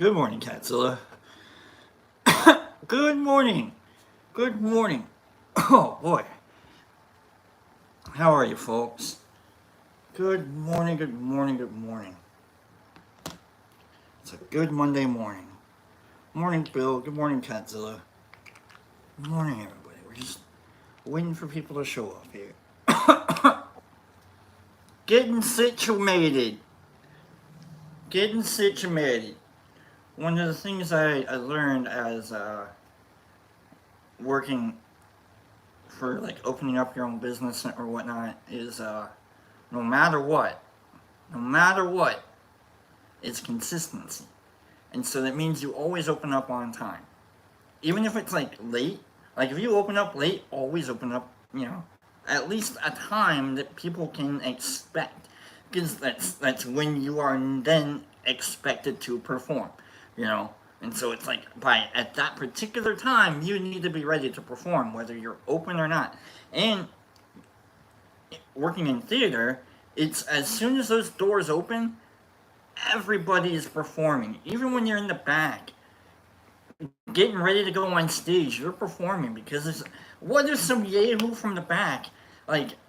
Good morning, Catzilla. Good morning. Good morning. Oh, boy. How are you, folks? Good morning, good morning, good morning. It's a good Monday morning. Morning, Bill. Good morning, Catzilla. Good morning, everybody. We're just waiting for people to show up here. Getting situated. Getting situated. One of the things I learned as working for like opening up your own business or whatnot is no matter what, it's consistency. And so that means you always open up on time. Even if it's like late, like if you open up late, always open up, at least a time that people can expect. Because that's when you are then expected to perform, And so it's like at that particular time, you need to be ready to perform, whether you're open or not. And working in theater, it's as soon as those doors open, everybody is performing. Even when you're in the back, getting ready to go on stage, you're performing because what if some yahoo from the back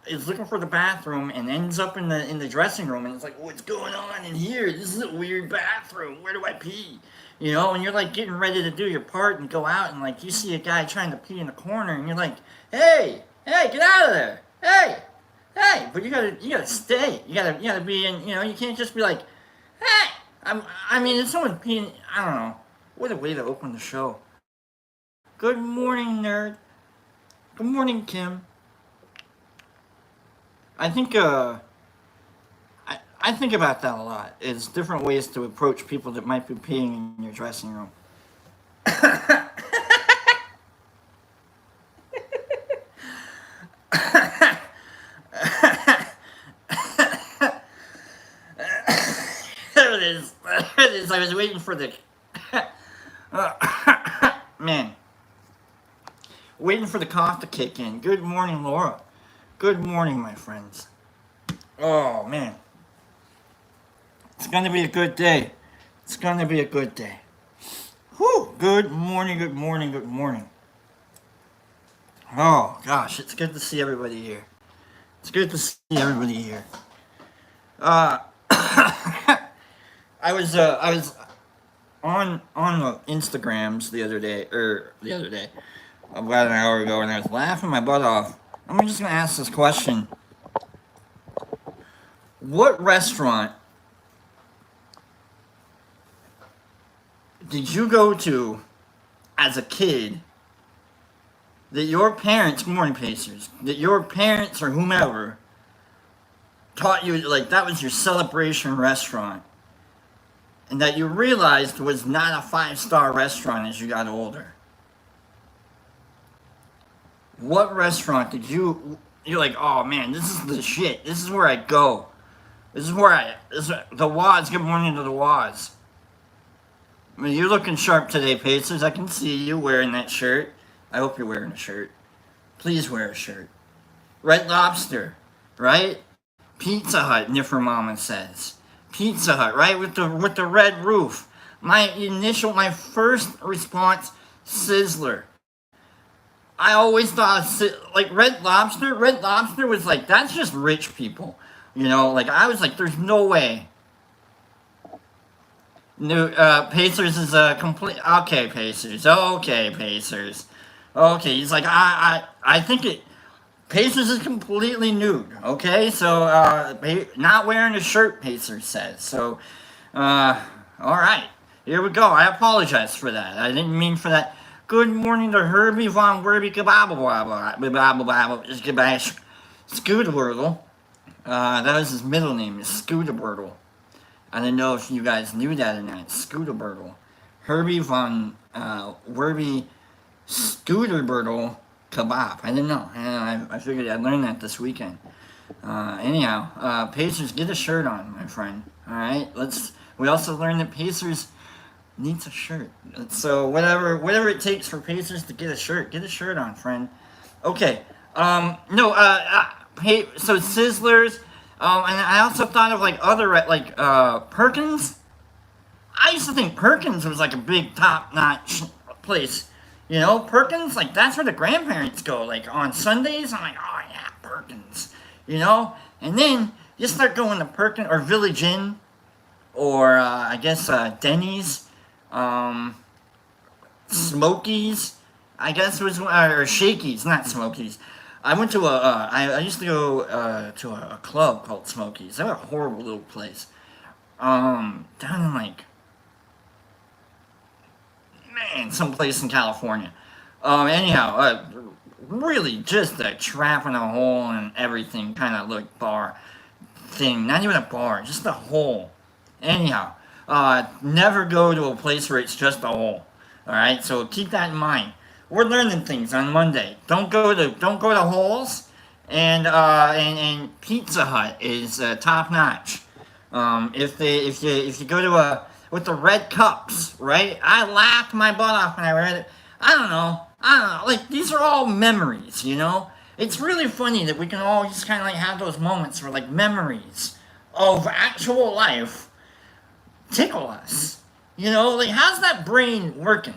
is looking for the bathroom and ends up in the dressing room and it's like, what's going on in here? This is a weird bathroom. Where do I pee? And you're like getting ready to do your part and go out and like you see a guy trying to pee in the corner and you're like, hey, get out of there. Hey, but you gotta stay. You gotta be in. You can't just be like, hey. If someone's peeing, I don't know. What a way to open the show. Good morning, nerd. Good morning, Kim. I think I think about that a lot. Is different ways to approach people that might be peeing in your dressing room. There it is. I was waiting for the man. Waiting for the cough to kick in. Good morning, Laura. Good morning, my friends. Oh, man. It's going to be a good day. It's going to be a good day. Whew. Good morning, good morning, good morning. Oh, gosh. It's good to see everybody here. It's good to see everybody here. I was on the Instagrams the other day, about an hour ago, and I was laughing my butt off. I'm just going to ask this question. What restaurant did you go to as a kid that your parents, good morning, Pacers, that your parents or whomever taught you, like that was your celebration restaurant, and that you realized was not a 5-star restaurant as you got older? What restaurant did you're like, oh man, this is the shit. This is where I go. This is the Waz. Good morning to the Waz. You're looking sharp today, Pacers. I can see you wearing that shirt. I hope you're wearing a shirt. Please wear a shirt. Red Lobster, right? Pizza Hut, Niffer Mama says. Pizza Hut, right? With the red roof. My first response, Sizzler. I always thought, like, Red Lobster was like, that's just rich people. I was like, there's no way. Pacers is a complete, okay, Pacers. Okay, he's like, I think Pacers is completely nude, okay? So, not wearing a shirt, Pacers says. So, alright, here we go. I apologize for that. I didn't mean for that. Good morning to Herbie Von Werby Scooterwurtle. That was his middle name, is Scooterwurtle. I didn't know if you guys knew that or not. Scooterwurtle. Herbie Von Werby Scooterwurtle Kebab. I didn't know. I figured I'd learn that this weekend. Anyhow, Pacers, get a shirt on, my friend. Alright? We also learned that Pacers needs a shirt. So whatever it takes for Pacers to get a shirt on, friend. Okay. So Sizzlers, and I also thought of like other Perkins. I used to think Perkins was like a big top-notch place. You know, Perkins, like that's where the grandparents go. Like on Sundays, I'm like, oh yeah, Perkins. You know, and then you start going to Perkins or Village Inn, or I guess Denny's, Smokies. I guess was or Shakey's, not Smokies. I went to I used to go to a club called Smokies. They're a horrible little place. Down in like someplace in California. Anyhow, really just a trap in a hole and everything kind of looked bar thing. Not even a bar, just a hole. Anyhow, never go to a place where it's just a hole. All right, so keep that in mind. We're learning things on Monday. Don't go to holes, and Pizza Hut is top notch. If you go to a with the red cups, right? I laughed my butt off when I read it. I don't know. Like, these are all memories, you know? It's really funny that we can all just kind of like have those moments where like memories of actual life tickle us. You know, like how's that brain working?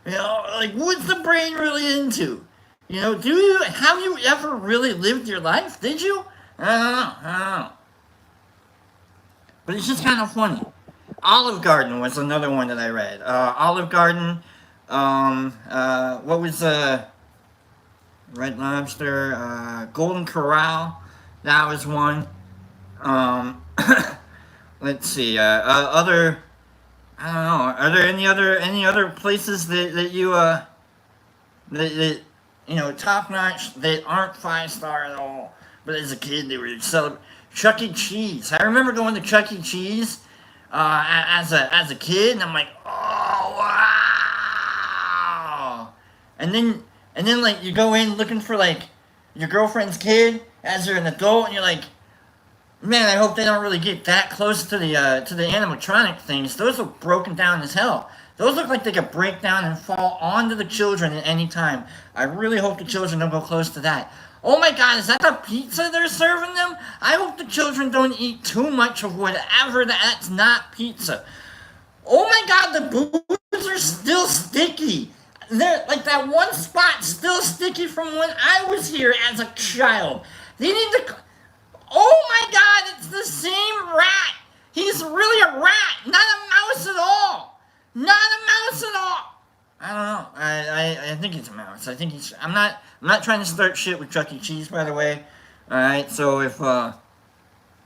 You know, like what's the brain really into? You know, have you ever really lived your life? Did you? I don't know. But it's just kind of funny. Olive Garden was another one that I read. Olive Garden, what was Red Lobster, Golden Corral, that was one. Let's see, other, I don't know, are there any other places that you, that you know, top notch, that aren't 5-star at all, but as a kid they were celebrating? Chuck E. Cheese. I remember going to Chuck E. Cheese, as a kid, and I'm like, oh wow! And then like you go in looking for like your girlfriend's kid as you're an adult, and you're like, man, I hope they don't really get that close to the animatronic things. Those look broken down as hell. Those look like they could break down and fall onto the children at any time. I really hope the children don't go close to that. Oh my god, is that the pizza they're serving them? I hope the children don't eat too much of whatever that's not pizza. Oh my god, the boobs are still sticky. They're like that one spot still sticky from when I was here as a child. They need to... Oh my god, it's the same rat. He's really a rat, not a mouse at all. Not a mouse at all. I don't know. I think it's a mouse. I think he's... I'm not trying to start shit with Chuck E. Cheese, by the way. Alright, so if, I'm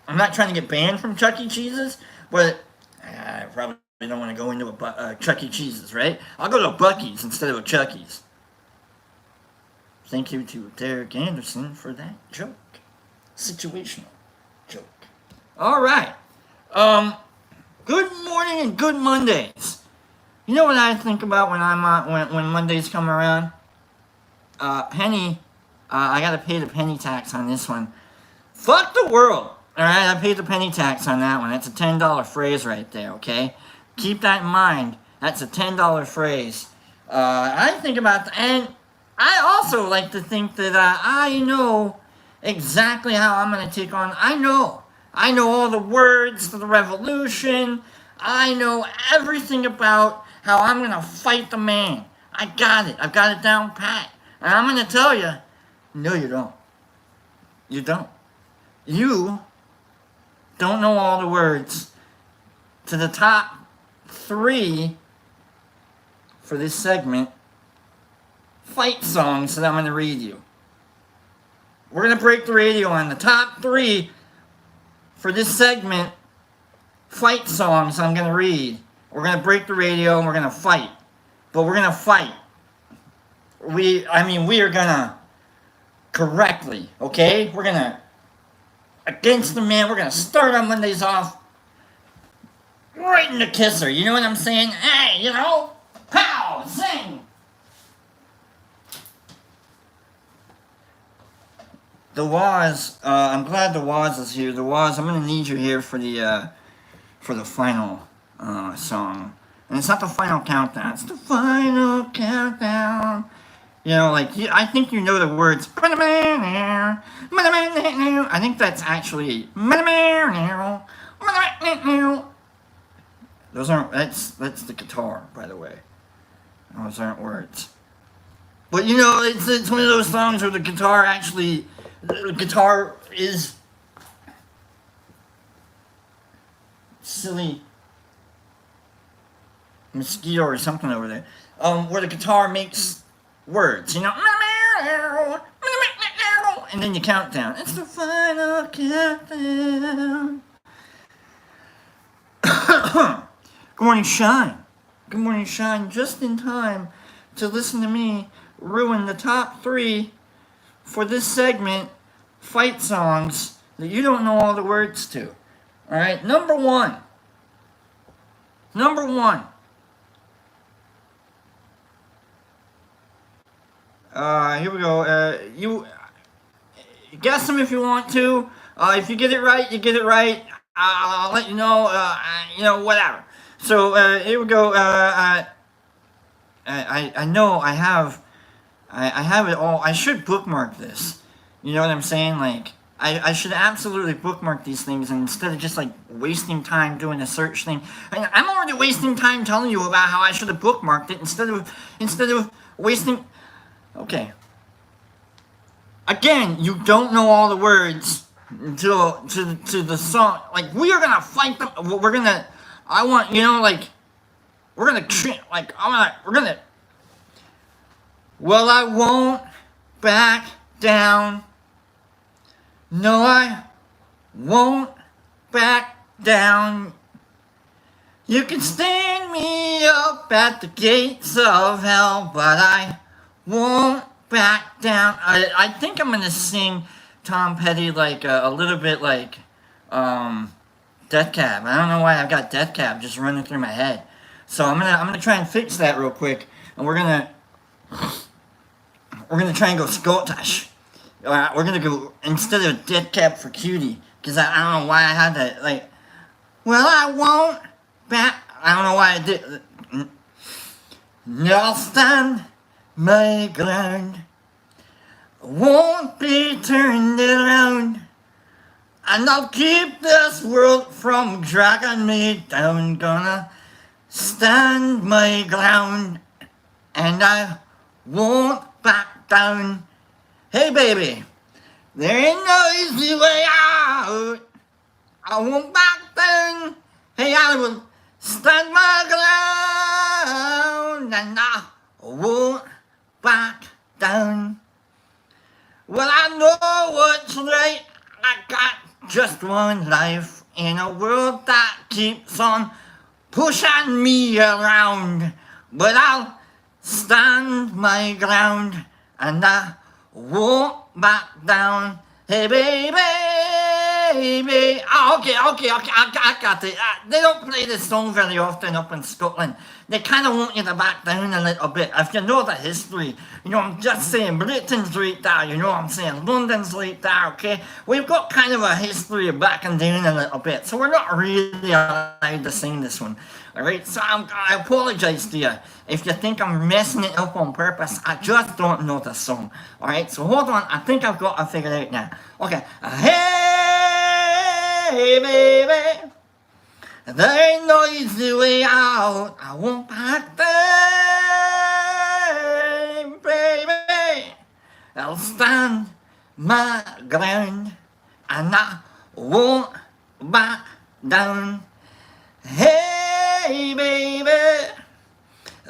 not trying to get banned from Chuck E. Cheese's, but I probably don't want to go into a Chuck E. Cheese's, right? I'll go to a Buc-ee's instead of a Chuck E.'s. Thank you to Derek Anderson for that joke. Situational joke. Alright. Good morning and good Mondays. You know what I think about when when Mondays come around? Penny, I gotta pay the penny tax on this one. Fuck the world! Alright, I paid the penny tax on that one. That's a $10 phrase right there, okay? Keep that in mind. That's a $10 phrase. I think about and I also like to think that I know exactly how I'm gonna take on. I know all the words to the revolution. I know everything about how I'm going to fight the man. I got it. I've got it down pat. And I'm going to tell you, no you don't. You don't. You don't know all the words to the top 3 for this segment fight songs that I'm going to read you. We're going to break the radio on the top 3 for this segment fight songs I'm going to read. We're going to break the radio and we're going to fight. But we're going to fight. We are going to correctly, okay? We're going to, against the man, we're going to start our Mondays off right in the kisser. You know what I'm saying? Hey, you know? Pow! Sing! The Waz, I'm glad the Waz is here. The Waz, I'm going to need you here for the final song. And it's not the final countdown, it's the final countdown. You know, like, I think you know the words. I think that's actually... Those aren't, that's the guitar, by the way. Those aren't words. But you know, it's one of those songs where the guitar is silly mosquito or something over there. Where the guitar makes words, you know, and then you count down. It's the final countdown. Good morning, Shine. Good morning, Shine. Just in time to listen to me ruin the top 3 for this segment, fight songs that you don't know all the words to. Alright, number one. Here we go. You guess them if you want to. If you get it right, you get it right. I'll let you know. Whatever. So here we go. I know I have it all. I should bookmark this. You know what I'm saying? Like I should absolutely bookmark these things, and instead of just like wasting time doing a search thing. I'm already wasting time telling you about how I should have bookmarked it instead of wasting. Okay. Again, you don't know all the words to the song. Like, we are gonna fight them. We're gonna. I want, we're gonna. Well, I won't back down. No, I won't back down. You can stand me up at the gates of hell, but I won't back down. I think I'm gonna sing Tom Petty like a little bit like Death Cab. I don't know why I've got Death Cab just running through my head. So I'm gonna try and fix that real quick, and we're gonna try and go Scottish. We're gonna go instead of Death Cab for Cutie, because I don't know why I had that. Like, well, I won't back. I don't know why I did. I'll stand my ground, won't be turned around, and I'll keep this world from dragging me down. Gonna stand my ground, and I won't back down. Hey baby, there ain't no easy way out. I won't back down. Hey, I will stand my ground, and I won't back down. Well, I know what's right. I got just one life in a world that keeps on pushing me around. But I'll stand my ground, and I won't back down. Hey baby, okay, I got it. They don't play this song very often up in Scotland. They kind of want you to back down a little bit. If you know the history, I'm just saying, Britain's right there, you know what I'm saying, London's right there, okay? We've got kind of a history of backing down a little bit, so we're not really allowed to sing this one. Alright, so I apologise to you if you think I'm messing it up on purpose. I just don't know the song. Alright, so hold on, I think I've got it figured out now. Okay, hey baby, there ain't no easy way out. I won't back down, baby. I'll stand my ground, and I won't back down. Hey baby,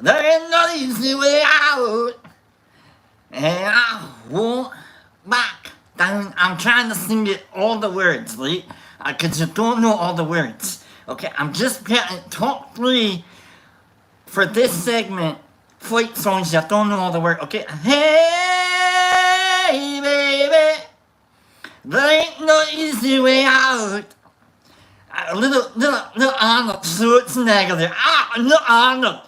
there ain't no easy way out, and I won't back down. I'm trying to sing it all the words, right? Because you don't know all the words. Okay, I'm just getting top 3 for this segment. Fight songs, you don't know all the words. Okay, hey baby, there ain't no easy way out. Little Arnold Schwarzenegger. Little Arnold.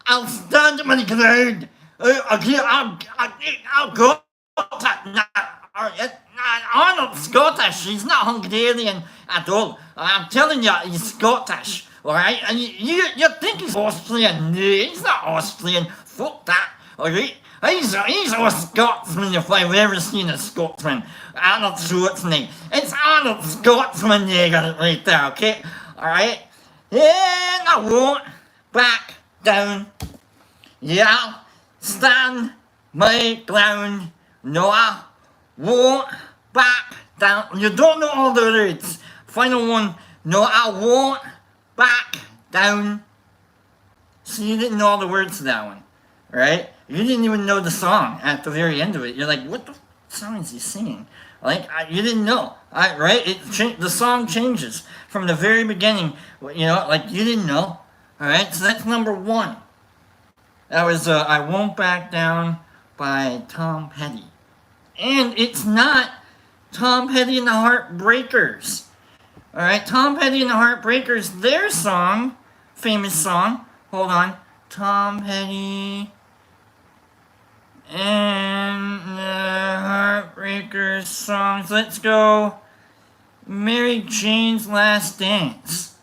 I'll stand on my ground. I'll go. Arnold's Scottish. He's not Hungarian at all. I'm telling you, he's Scottish. Alright? And you think he's Austrian. No, he's not Austrian. Fuck that. Alright? He's a Scotsman if I've ever seen a Scotsman. Arnold Schwarzenegger. It's Arnold Schwarzenegger right there, okay? Alright? and I won't back down. Yeah, I'll stand my ground. No, I won't back down. You don't know all the words. Final one. No, I won't back down. So you didn't know all the words to that one, right? You didn't even know the song at the very end of it. You're like, what the song is he singing? Like, you didn't know, right? The song changes from the very beginning. You know, like you didn't know. All right, so that's number one. That was "I Won't Back Down" by Tom Petty, and it's not Tom Petty and the Heartbreakers. All right, Tom Petty and the Heartbreakers, their song, famous song. Hold on, Tom Petty and the Heartbreakers songs. Let's go. Mary Jane's Last Dance.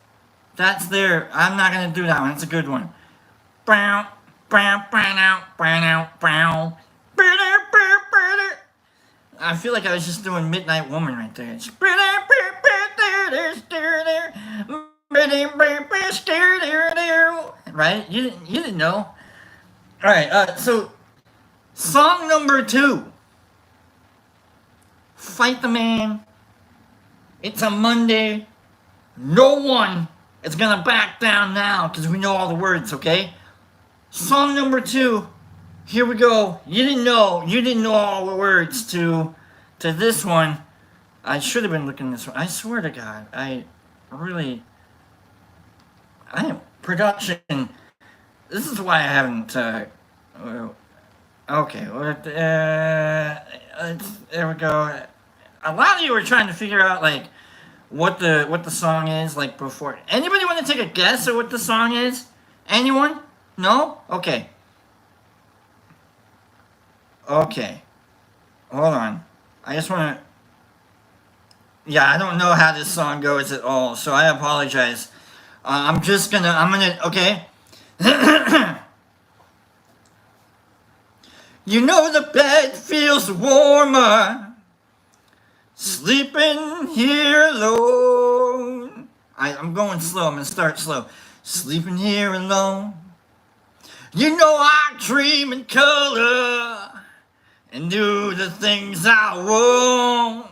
That's their. I'm not gonna do that one. It's a good one. Brown, brown, brown out, brown out, brown. I feel like I was just doing Midnight Woman right there. Right? You didn't know. Alright, so song number 2. Fight the Man. It's a Monday. No one is gonna back down now because we know all the words, okay? Song number 2. Here we go. You didn't know all the words to this one. I should have been looking this one. I swear to God, I am production. This is why I haven't. Okay, there we go. A lot of you were trying to figure out like what the song is like before. Anybody want to take a guess at what the song is? Anyone? No? Okay. Okay. Hold on. I just want to. Yeah, I don't know how this song goes at all, so I apologize. I'm gonna. Okay. You know the bed feels warmer sleeping here alone. I'm going slow. I'm gonna start slow. Sleeping here alone. You know I dream in color and do the things I want.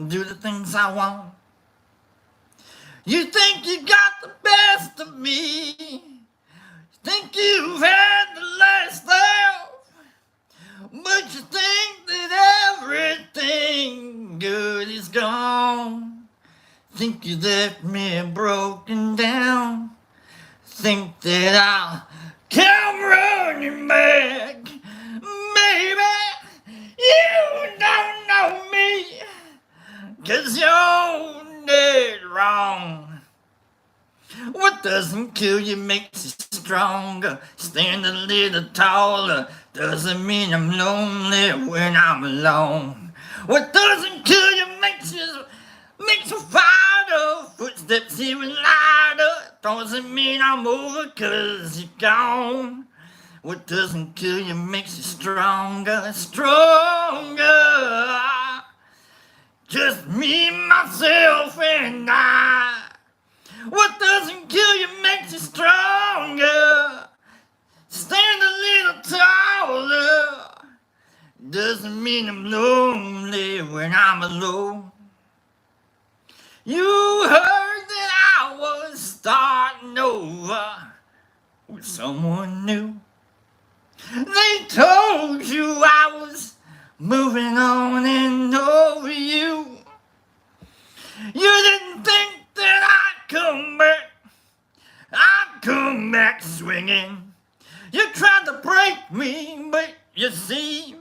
Do the things I want. You think you got the best of me. Think you've had the last laugh. But you think that everything good is gone. Think you left me broken down. Think that I'll come running back. Baby, you don't know me. 'Cause you're dead wrong. What doesn't kill you makes you stronger. Stand a little taller. Doesn't mean I'm lonely when I'm alone. What doesn't kill you makes you fighter. Footsteps even lighter. Doesn't mean I'm over 'cause you're gone. What doesn't kill you makes you stronger, stronger. Just me, myself, and I. What doesn't kill you makes you stronger. Stand a little taller. Doesn't mean I'm lonely when I'm alone. You heard that I was starting over with someone new. They told you I was moving on and over you. You didn't think that I'd come back. I'd come back swinging. You tried to break me, but you see,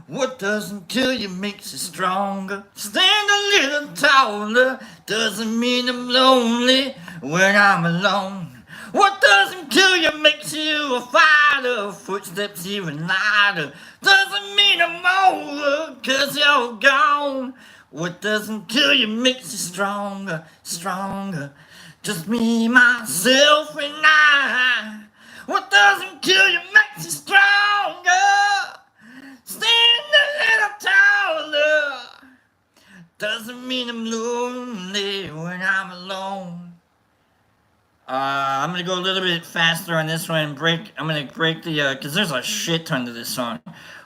what doesn't kill you makes you stronger. Stand a little taller. Doesn't mean I'm lonely when I'm alone. What doesn't kill you makes you a fighter. Footsteps even lighter. Doesn't mean I'm over 'cause you're gone. What doesn't kill you makes you stronger, stronger. Just me, myself, and I. What doesn't kill you makes you stronger. Stand a little taller. Doesn't mean I'm lonely when I'm alone. I'm gonna go a little bit faster on this one. I'm gonna break the because there's a shit ton to this song.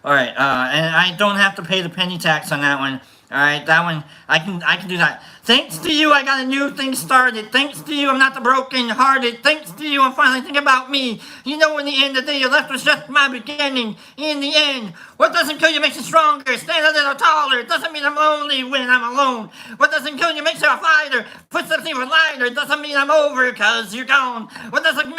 All right, and I don't have to pay the penny tax on that one. All right, that one I can do that. Thanks to you, I got a new thing started. Thanks to you, I'm not the broken-hearted. Thanks to you, I'm finally thinking about me. You know, in the end of the day, you left was just my beginning. In the end, what doesn't kill you makes you stronger. Stand a little taller. It doesn't mean I'm lonely when I'm alone. What doesn't kill you makes you a fighter. Footsteps even lighter. It doesn't mean I'm over, cause you're gone. What doesn't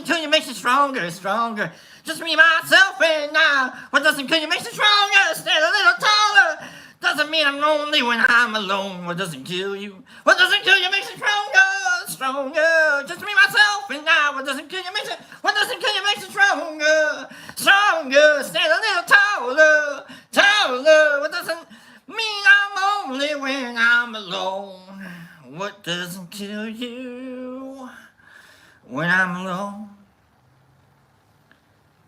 kill you makes you stronger, stronger. Just me, myself, and I. What doesn't kill you makes you stronger. Stand a little taller. Doesn't mean I'm lonely when I'm alone. What doesn't kill you? What doesn't kill you makes you stronger, stronger. Just me, myself, and I. What doesn't kill you makes you. What doesn't kill you makes you stronger, stronger. Stand a little taller, taller. What doesn't mean I'm lonely when I'm alone? What doesn't kill you when I'm alone?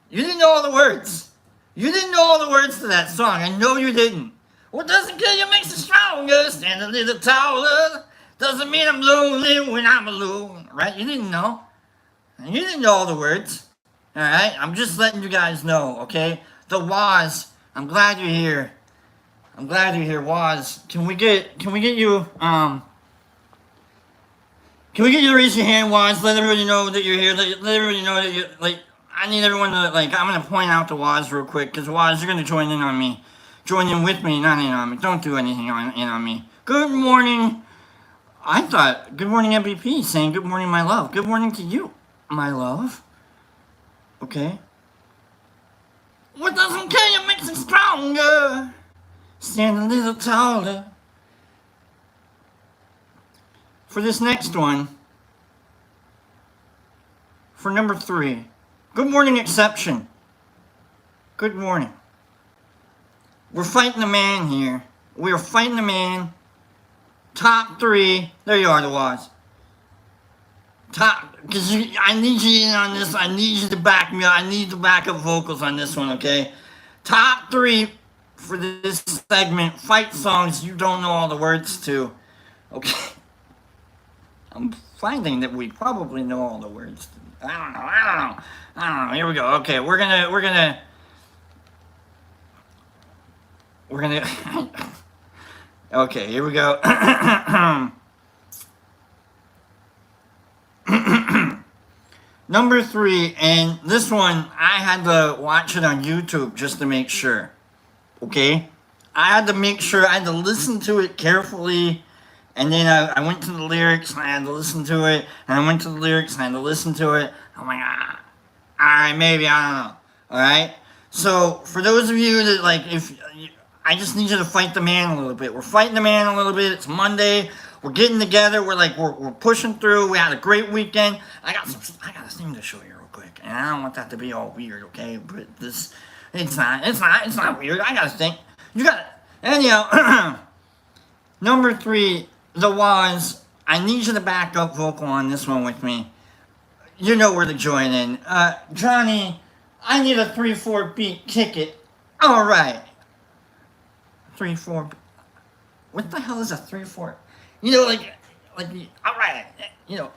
You didn't know all the words. You didn't know all the words to that song. I know you didn't. What doesn't kill you makes you stronger. Stand a little taller. Doesn't mean I'm lonely when I'm alone. Right? You didn't know. You didn't know all the words. Alright? I'm just letting you guys know, okay? The Waz. I'm glad you're here. I'm glad you're here, Waz. Can we get you, can we get you to raise your hand, Waz? Let everybody know that you're here. Let everybody know that you're, like, I need everyone to, like, I'm going to point out the Waz real quick, because Waz, you're going to join in on me. Join in with me, not in on me. Don't do anything in on me. Good morning. I thought, good morning, MVP, saying good morning, my love. Good morning to you, my love. Okay. What doesn't kill you makes you stronger. Stand a little taller. For this next one, for number 3, good morning, exception. Good morning. We're fighting the man here. We are fighting the man. Top 3. There you are, the Waz. Top, because I need you in on this. I need you to back me up. I need the backup vocals on this one, okay? Top 3 for this segment. Fight songs you don't know all the words to. Okay? I'm finding that we probably know all the words. I don't know. Here we go. Okay, we're gonna okay, here we go. Number 3, and this one I had to watch it on YouTube just to make sure. Okay? I had to make sure, I had to listen to it carefully, and then I went to the lyrics and I had to listen to it, and I went to the lyrics and I had to listen to it. I'm like, alright, maybe, I don't know. Alright? So, for those of you that, like, I just need you to fight the man a little bit. We're fighting the man a little bit. It's Monday. We're getting together. We're pushing through. We had a great weekend. I got a thing to show you real quick, and I don't want that to be all weird, okay? But it's not weird. I got a thing. You got it. Anyhow, number 3, the Waz. I need you to back up vocal on this one with me. You know where to join in. Johnny, I need a 3/4 beat. Kick it. All right. 3/4. What the hell is a 3/4? You know, like, all right, you know,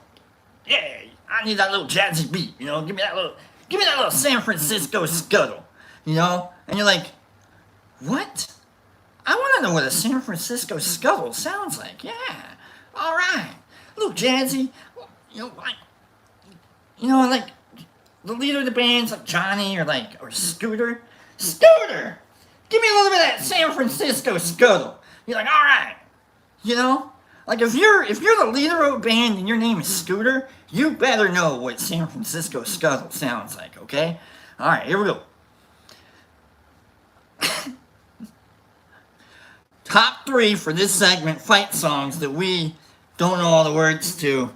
yeah, I need that little jazzy beat. You know, give me that little San Francisco scuttle. You know, and you're like, what? I want to know what a San Francisco scuttle sounds like. Yeah, all right, a little jazzy. You know, like the leader of the band's like Johnny or Scooter. Scooter. Give me a little bit of that San Francisco scuttle. You're like, all right. You know? Like, if you're the leader of a band and your name is Scooter, you better know what San Francisco scuttle sounds like, okay? All right, here we go. Top 3 for this segment, fight songs that we don't know all the words to.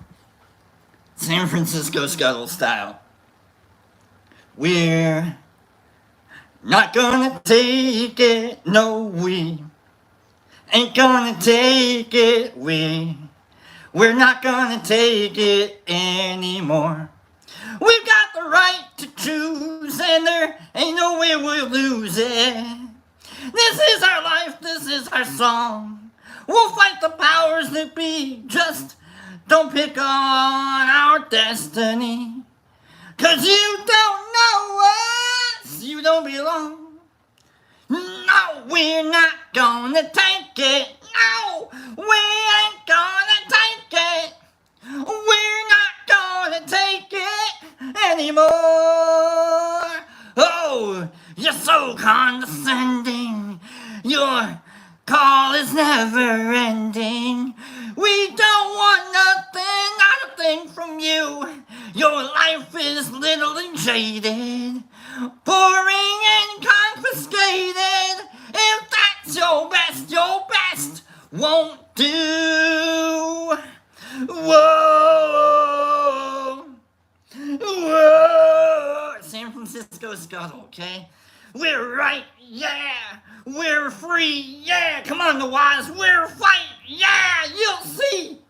San Francisco scuttle style. We're not gonna take it, no, we ain't gonna take it, we're not gonna take it anymore. We've got the right to choose, and there ain't no way we'll lose it. This is our life, this is our song. We'll fight the powers that be, just Don't pick on our destiny. 'Cause you don't know us, you don't belong. No, we're not gonna take it. No, we ain't gonna take it. We're not gonna take it anymore. Oh, you're so condescending. Your call is never ending. We don't want nothing, not a thing from you. Your life is little and jaded, boring and confiscated. If that's your best won't do. Whoa, whoa. San Francisco Scuttle, okay? We're right, yeah. We're free, yeah. Come on, the Waz, we're fight, yeah. You'll see.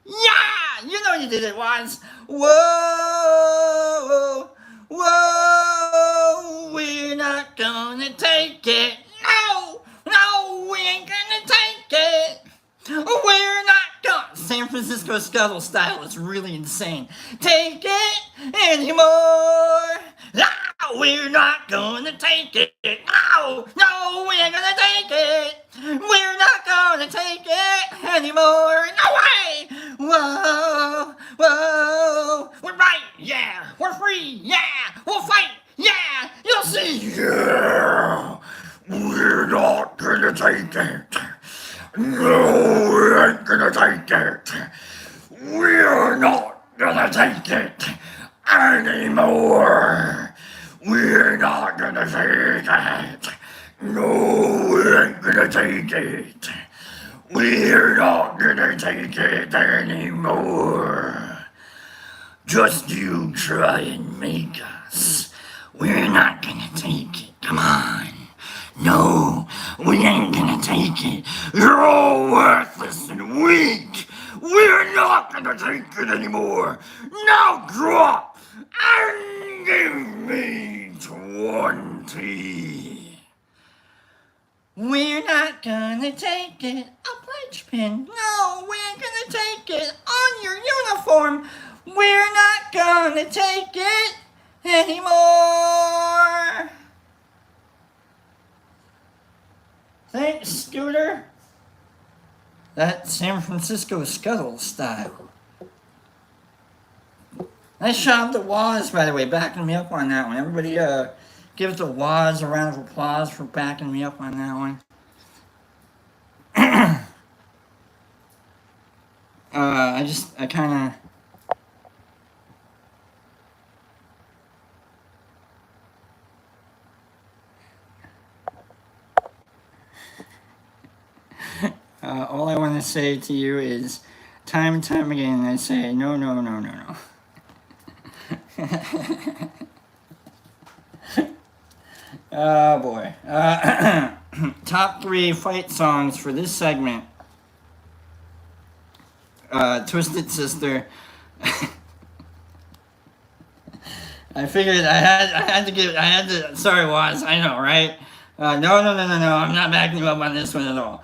Yeah, you know you did it, Waz. Whoa, whoa, we're not gonna take it. No, no, we ain't gonna take it. We're not gonna. San Francisco Scuttle style is really insane. Take it anymore. No, we're not gonna take it. No, no, we ain't gonna take it. We're not gonna take it anymore. No way. Whoa, whoa. We're right, yeah. We're free, yeah. We'll fight, yeah. You'll see. Yeah. We're not gonna take it. No, we ain't gonna take it. We're not gonna take it anymore. We're not gonna take it. No, we ain't gonna take it. We're not gonna take it anymore. Just you try and make us. We're not gonna take it. Come on. No, we ain't gonna take it. You're all worthless and weak. We're not gonna take it anymore. Now drop and give me 20. We're not gonna take it. A pledge pin. No, we ain't gonna take it. On your uniform. We're not gonna take it anymore. Thanks, Scooter. That's San Francisco Scuttle style. Nice job, the Waz, by the way, backing me up on that one. Everybody give the Waz a round of applause for backing me up on that one. I kind of... all I want to say to you is, time and time again, I say, no, no, no, no, no. Oh, boy. Top 3 fight songs for this segment. Twisted Sister. I figured I had to, sorry, Waz, I know, right? No, I'm not backing you up on this one at all.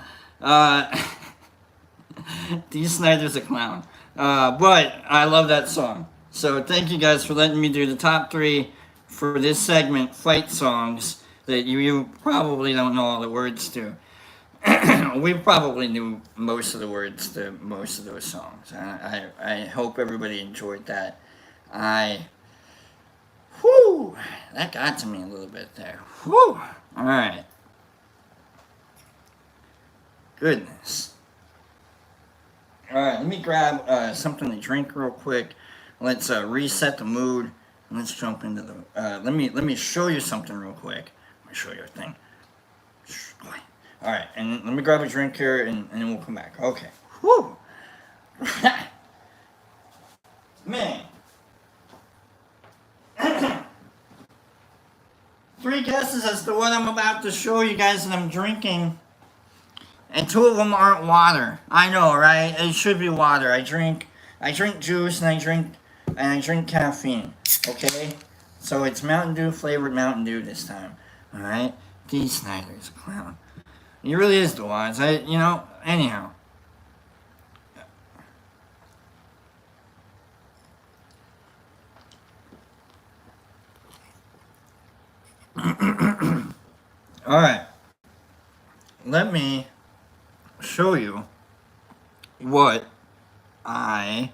D. Snyder's a clown. But I love that song. So thank you guys for letting me do the top 3 for this segment, fight songs, that you probably don't know all the words to. We probably knew most of the words to most of those songs. I hope everybody enjoyed that. That got to me a little bit there. Whew. All right. Goodness. All right, let me grab something to drink real quick. Let's reset the mood. And let's jump into the. Let me show you something real quick. Let me show you a thing. All right, and let me grab a drink here, and then we'll come back. Okay. Whew. Man. 3 guesses as to what I'm about to show you guys that I'm drinking. And 2 of them aren't water. I know, right? It should be water. I drink juice and I drink caffeine. Okay? So it's Mountain Dew flavored Mountain Dew this time. Alright? D. Snyder's a clown. He really is the wise. Anyhow. let me show you what I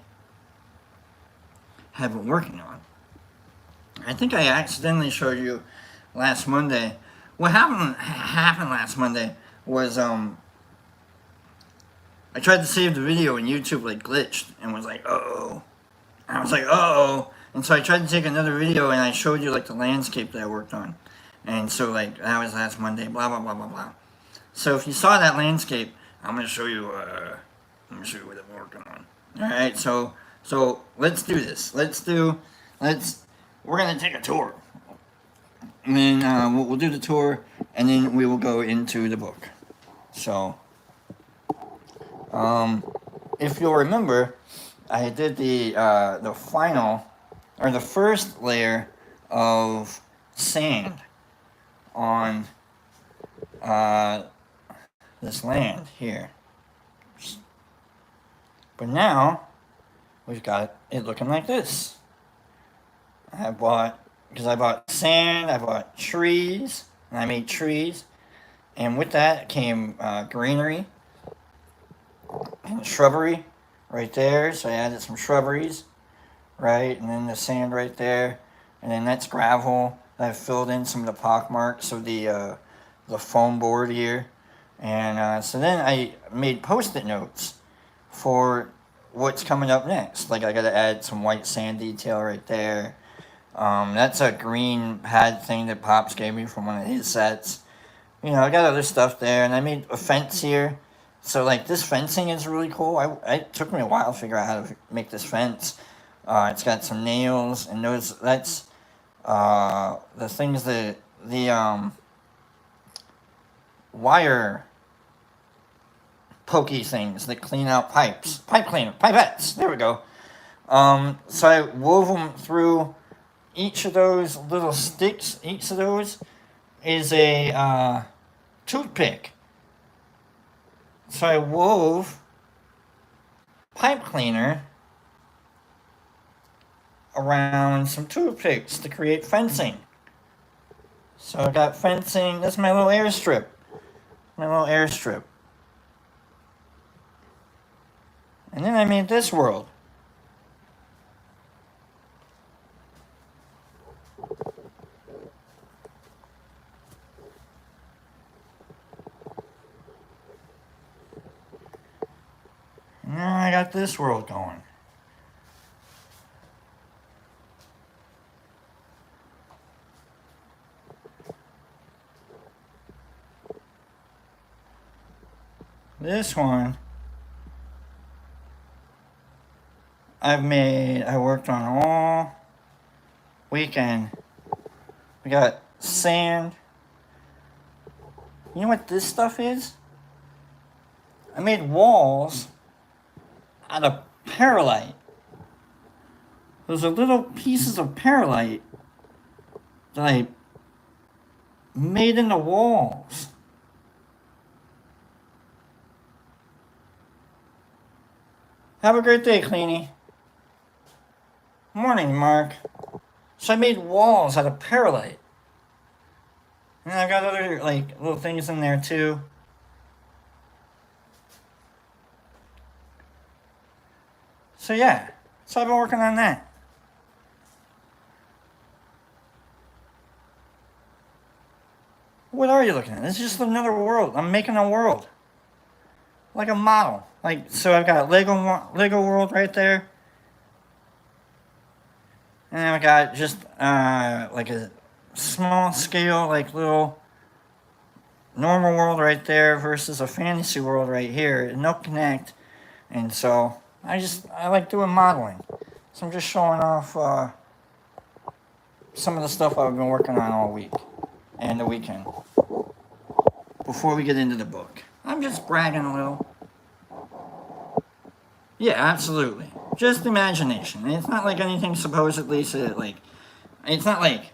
have been working on. I think I accidentally showed you last Monday. What happened last Monday was I tried to save the video and YouTube like glitched and was like, uh-oh. And I was like, uh-oh. And so I tried to take another video and I showed you like the landscape that I worked on. And so like that was last Monday, blah blah blah blah blah. So if you saw that landscape, I'm gonna show you what I'm working on. Alright, so let's do this. We're gonna take a tour. And then we'll do the tour and then we will go into the book. So if you'll remember, I did the final, or the first layer of sand on this land here. But now, we've got it looking like this. Because I bought sand, I bought trees, and I made trees. And with that came greenery and shrubbery right there. So I added some shrubberies, right? And then the sand right there. And then that's gravel. I filled in some of the pockmarks of the foam board here. And so then I made post-it notes for what's coming up next. Like I gotta add some white sand detail right there. That's a green pad thing that Pops gave me from one of his sets. You know, I got other stuff there, and I made a fence here. So, like, this fencing is really cool. It took me a while to figure out how to make this fence. It's got some nails, and that's the things that, the wire pokey things that clean out pipes. Pipettes, there we go. So I wove them through each of those little sticks. Each of those is a toothpick. So I wove pipe cleaner around some toothpicks to create fencing. So I got fencing. That's my little airstrip. And then I made this world. Now I got this world going. This one I worked on all weekend. We got sand. You know what this stuff is? I made walls out of perlite. Those are little pieces of perlite that I made into walls. Have a great day, Cleanie. Morning, Mark. So I made walls out of perlite. And I've got other, like, little things in there, too. So, yeah. So I've been working on that. What are you looking at? This is just another world. I'm making a world. Like a model. Like, so I've got Lego world right there. And I've got just, like a small scale, like little normal world right there versus a fantasy world right here. No connect. And so I like doing modeling. So I'm just showing off some of the stuff I've been working on all week and the weekend before we get into the book. I'm just bragging a little. Yeah, absolutely. Just imagination. It's not like anything supposedly said, like, it's not like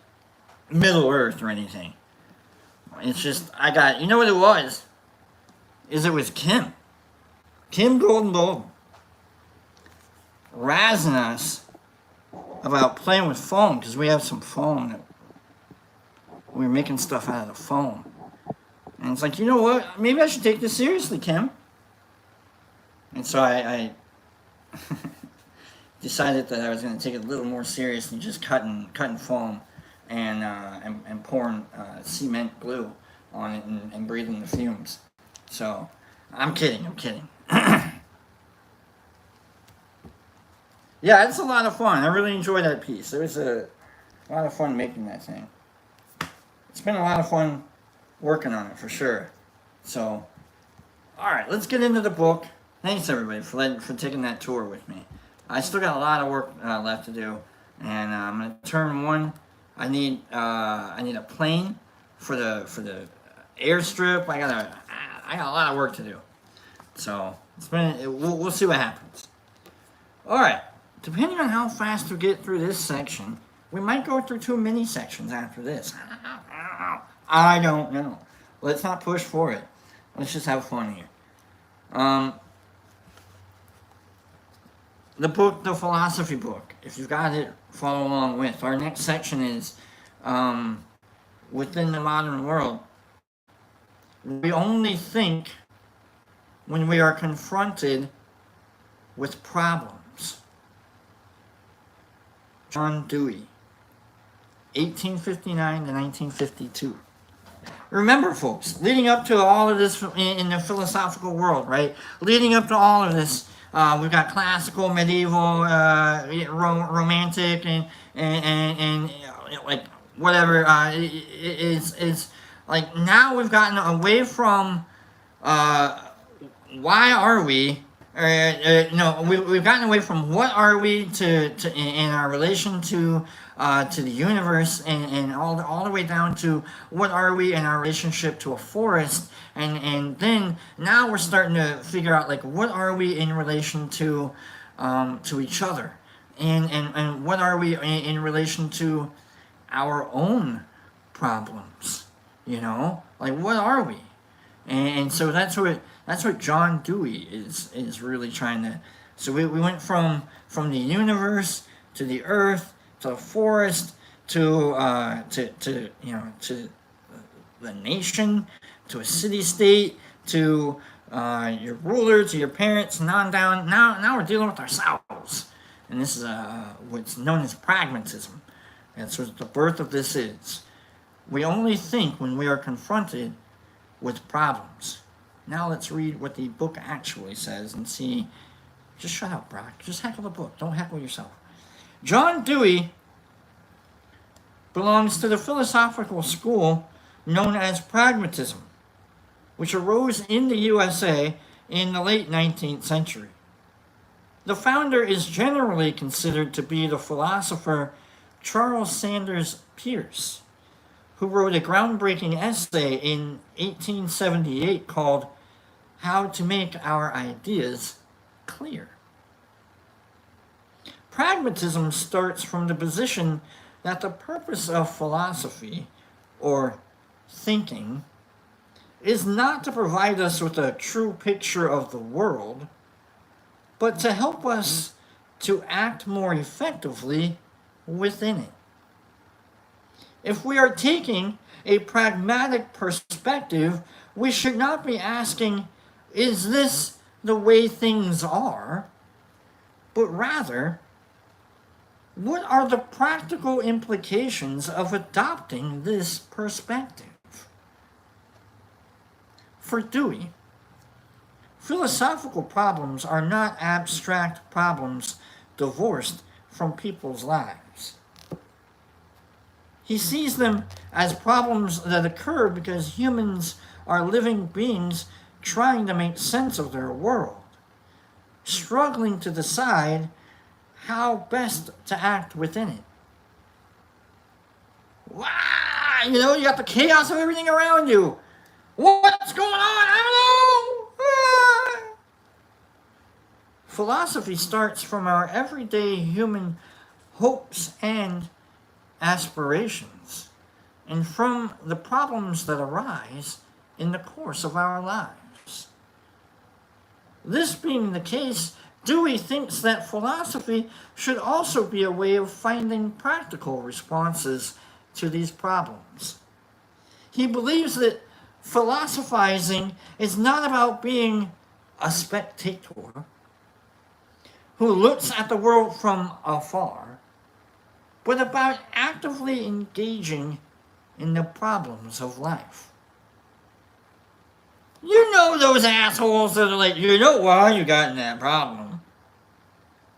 Middle Earth or anything. It's just, you know what it was? It was Kim Golden Bulb, razzing us about playing with foam, because we have some foam. We're making stuff out of the foam. And it's like, you know what? Maybe I should take this seriously, Kim. And so I decided that I was going to take it a little more seriously, just cutting foam and pouring cement glue on it and breathing the fumes. So I'm kidding. Yeah, it's a lot of fun. I really enjoyed that piece. It was a lot of fun making that thing. It's been a lot of fun working on it for sure. So, all right, let's get into the book. Thanks everybody for taking that tour with me. I still got a lot of work left to do, and I'm gonna turn one. I need a plane for the airstrip. I got a lot of work to do. So we'll see what happens. All right. Depending on how fast we get through this section, we might go through 2 mini sections after this. I don't know. Let's not push for it. Let's just have fun here. The book, the philosophy book, if you've got it, follow along with. Our next section is within the modern world. We only think when we are confronted with problems. John Dewey, 1859 to 1952. Remember, folks, leading up to all of this in the philosophical world, right? Leading up to all of this, we've got classical, medieval, romantic, and like whatever. It's like now we've gotten away from why are we. No, we've gotten away from what are we to in our relation to the universe, and all the way down to what are we in our relationship to a forest, and then now we're starting to figure out like what are we in relation to each other, and what are we in relation to our own problems, like what are we, and so that's what John Dewey is really trying to. So we went from the universe to the earth to the forest to the nation, to a city state, to your ruler, to your parents, and on down. Now we're dealing with ourselves, and this is what's known as pragmatism. That's what the birth of this is. We only think when we are confronted with problems. Now let's read what the book actually says and see. Just shut up, Brock. Just heckle the book. Don't heckle yourself. John Dewey belongs to the philosophical school known as Pragmatism, which arose in the USA in the late 19th century. The founder is generally considered to be the philosopher Charles Sanders Peirce, who wrote a groundbreaking essay in 1878 called How to Make Our Ideas Clear. Pragmatism starts from the position that the purpose of philosophy, or thinking, is not to provide us with a true picture of the world, but to help us to act more effectively within it. If we are taking a pragmatic perspective, we should not be asking, is this the way things are? But rather, what are the practical implications of adopting this perspective? For Dewey, philosophical problems are not abstract problems divorced from people's lives. He sees them as problems that occur because humans are living beings trying to make sense of their world, struggling to decide how best to act within it. Wow! You got the chaos of everything around you. What's going on? I don't know! Ah! Philosophy starts from our everyday human hopes and aspirations, and from the problems that arise in the course of our lives. This being the case, Dewey thinks that philosophy should also be a way of finding practical responses to these problems. He believes that Philosophizing is not about being a spectator who looks at the world from afar, but about actively engaging in the problems of life. You know those assholes that are like, you know why you got in that problem.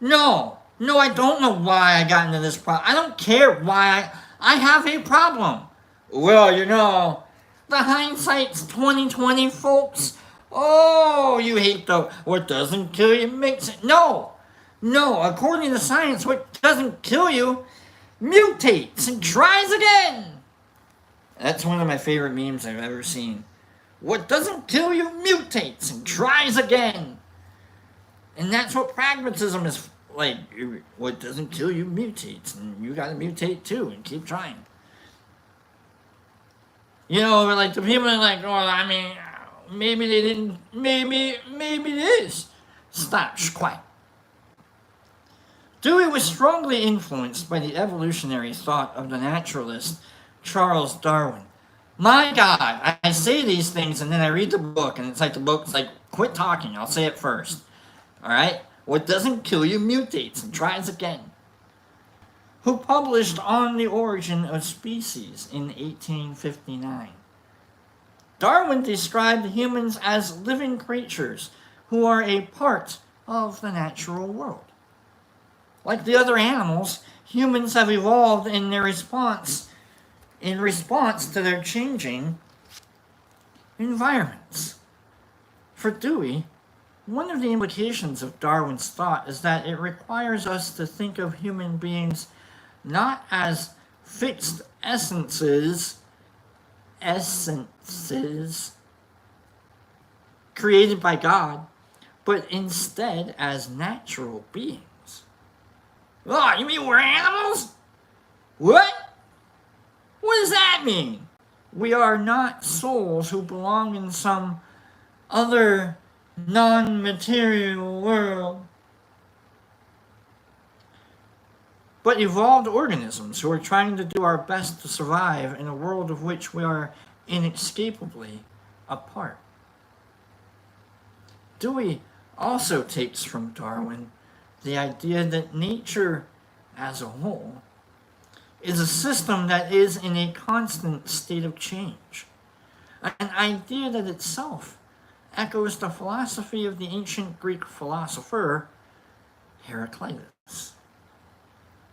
No, I don't know why I got into this problem. I don't care why I have a problem. Well, the hindsight's 2020, folks. Oh, you hate what doesn't kill you makes it. No, according to science, what doesn't kill you mutates and tries again. That's one of my favorite memes I've ever seen. What doesn't kill you mutates and tries again. And that's what pragmatism is like. What doesn't kill you mutates, and you gotta mutate too and keep trying. Like the people are like, maybe they didn't, maybe it is. Stop, quiet. Dewey was strongly influenced by the evolutionary thought of the naturalist Charles Darwin. My God, I say these things and then I read the book and it's like quit talking, I'll say it first. Alright? What doesn't kill you mutates and tries again. Who published On the Origin of Species in 1859. Darwin described humans as living creatures who are a part of the natural world. Like the other animals, humans have evolved in response to their changing environments. For Dewey, one of the implications of Darwin's thought is that it requires us to think of human beings not as fixed essences created by God, but instead as natural beings. Oh, you mean we're animals? What? What does that mean? We are not souls who belong in some other non-material world, but evolved organisms who are trying to do our best to survive in a world of which we are inescapably a part. Dewey also takes from Darwin the idea that nature as a whole is a system that is in a constant state of change, an idea that itself echoes the philosophy of the ancient Greek philosopher Heraclitus.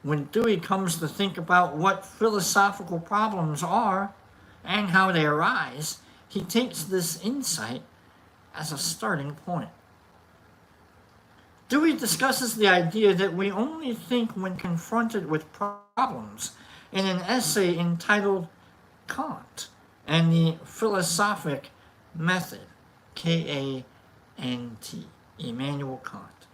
When Dewey comes to think about what philosophical problems are and how they arise, he takes this insight as a starting point. Dewey discusses the idea that we only think when confronted with problems in an essay entitled Kant and the Philosophic Method, K-A-N-T, Immanuel Kant,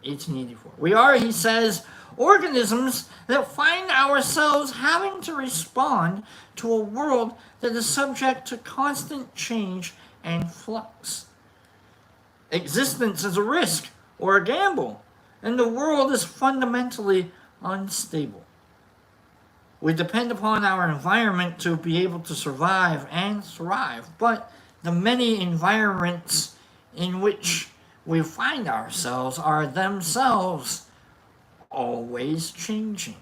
1884. We are, he says, organisms that find ourselves having to respond to a world that is subject to constant change and flux. Existence is a risk or a gamble, and the world is fundamentally unstable. We depend upon our environment to be able to survive and thrive, but the many environments in which we find ourselves are themselves always changing.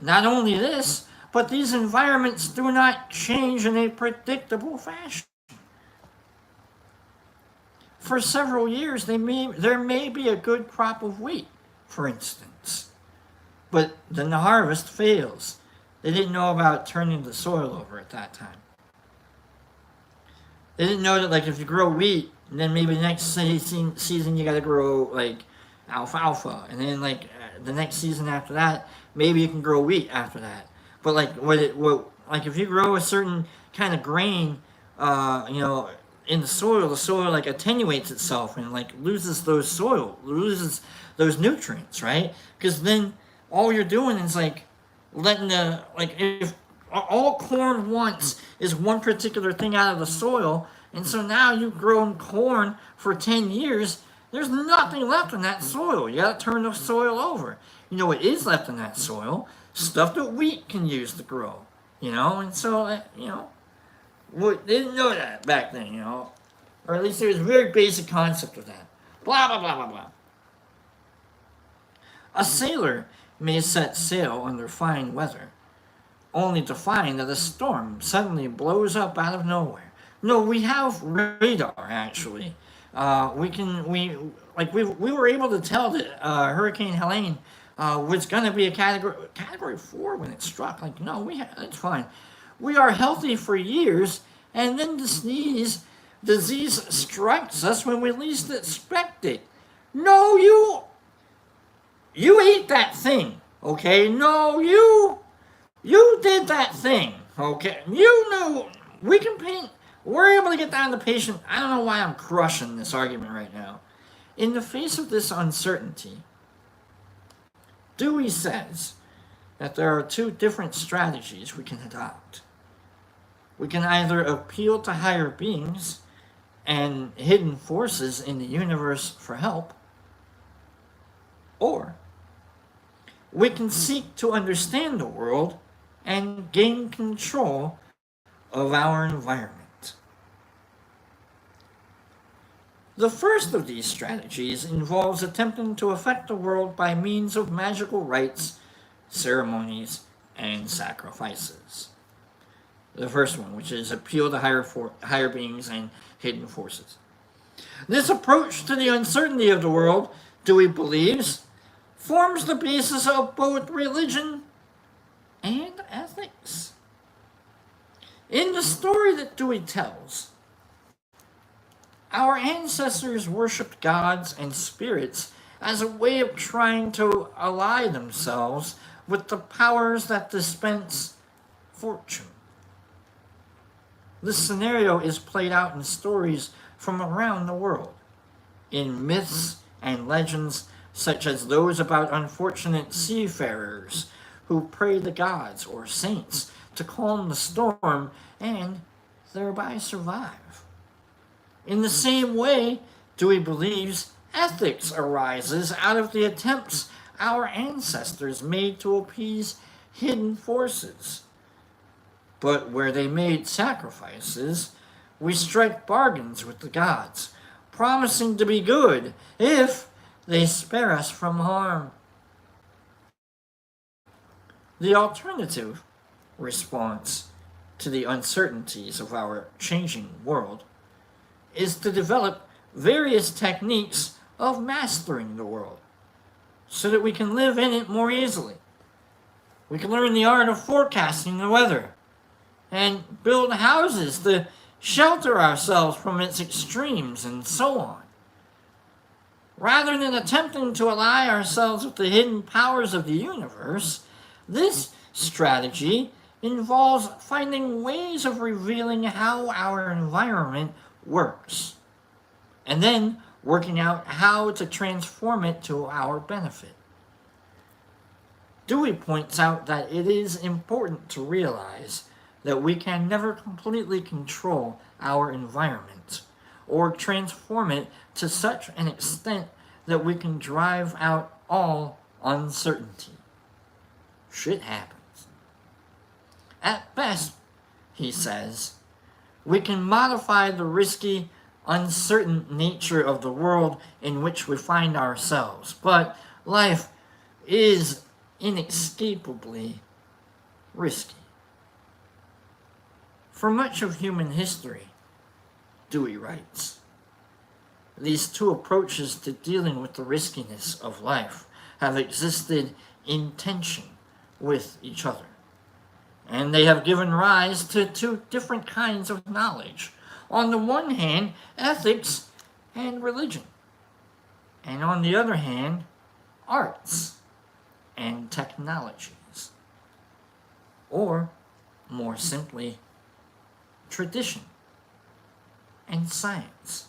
Not only this, but these environments do not change in a predictable fashion. For several years, there may be a good crop of wheat, for instance, but then the harvest fails. They didn't know about turning the soil over at that time. They didn't know that, like, if you grow wheat, and then maybe the next season you got to grow like alfalfa, and then the next season after that, maybe you can grow wheat after that. But if you grow a certain kind of grain, in the soil attenuates itself and loses those nutrients, right? Because then all you're doing is letting if all corn wants is one particular thing out of the soil, and so now you've grown corn for 10 years, there's nothing left in that soil. You gotta turn the soil over. You know what is left in that soil? Stuff that wheat can use to grow. And so, we didn't know that back then, or at least there was a very basic concept of that. Blah, blah, blah, blah, blah. A sailor may set sail under fine weather, only to find that a storm suddenly blows up out of nowhere. No, we have radar actually. We were able to tell that Hurricane Helene was going to be a category 4 when it struck. Like, no, it's fine. We are healthy for years, and then the disease strikes us when we least expect it. No, you ate that thing, okay? No, you did that thing, okay? You know, we can paint. We're able to get down to the patient. I don't know why I'm crushing this argument right now. In the face of this uncertainty, Dewey says that there are two different strategies we can adopt. We can either appeal to higher beings and hidden forces in the universe for help, or we can seek to understand the world and gain control of our environment. The first of these strategies involves attempting to affect the world by means of magical rites, ceremonies, and sacrifices. The first one, which is appeal to higher beings and hidden forces. This approach to the uncertainty of the world, Dewey believes, forms the basis of both religion and ethics. In the story that Dewey tells, our ancestors worshipped gods and spirits as a way of trying to ally themselves with the powers that dispense fortune. This scenario is played out in stories from around the world, in myths and legends such as those about unfortunate seafarers who pray the gods or saints to calm the storm and thereby survive. In the same way, Dewey believes ethics arises out of the attempts our ancestors made to appease hidden forces. But where they made sacrifices, we strike bargains with the gods, promising to be good if they spare us from harm. The alternative response to the uncertainties of our changing world is to develop various techniques of mastering the world so that we can live in it more easily. We can learn the art of forecasting the weather and build houses to shelter ourselves from its extremes and so on. Rather than attempting to ally ourselves with the hidden powers of the universe, this strategy involves finding ways of revealing how our environment works, and then working out how to transform it to our benefit. Dewey points out that it is important to realize that we can never completely control our environment or transform it to such an extent that we can drive out all uncertainty. Shit happens. At best, he says, we can modify the risky, uncertain nature of the world in which we find ourselves, but life is inescapably risky. For much of human history, Dewey writes, these two approaches to dealing with the riskiness of life have existed in tension with each other. And they have given rise to two different kinds of knowledge. On the one hand, ethics and religion. And on the other hand, arts and technologies. Or, more simply, tradition and science.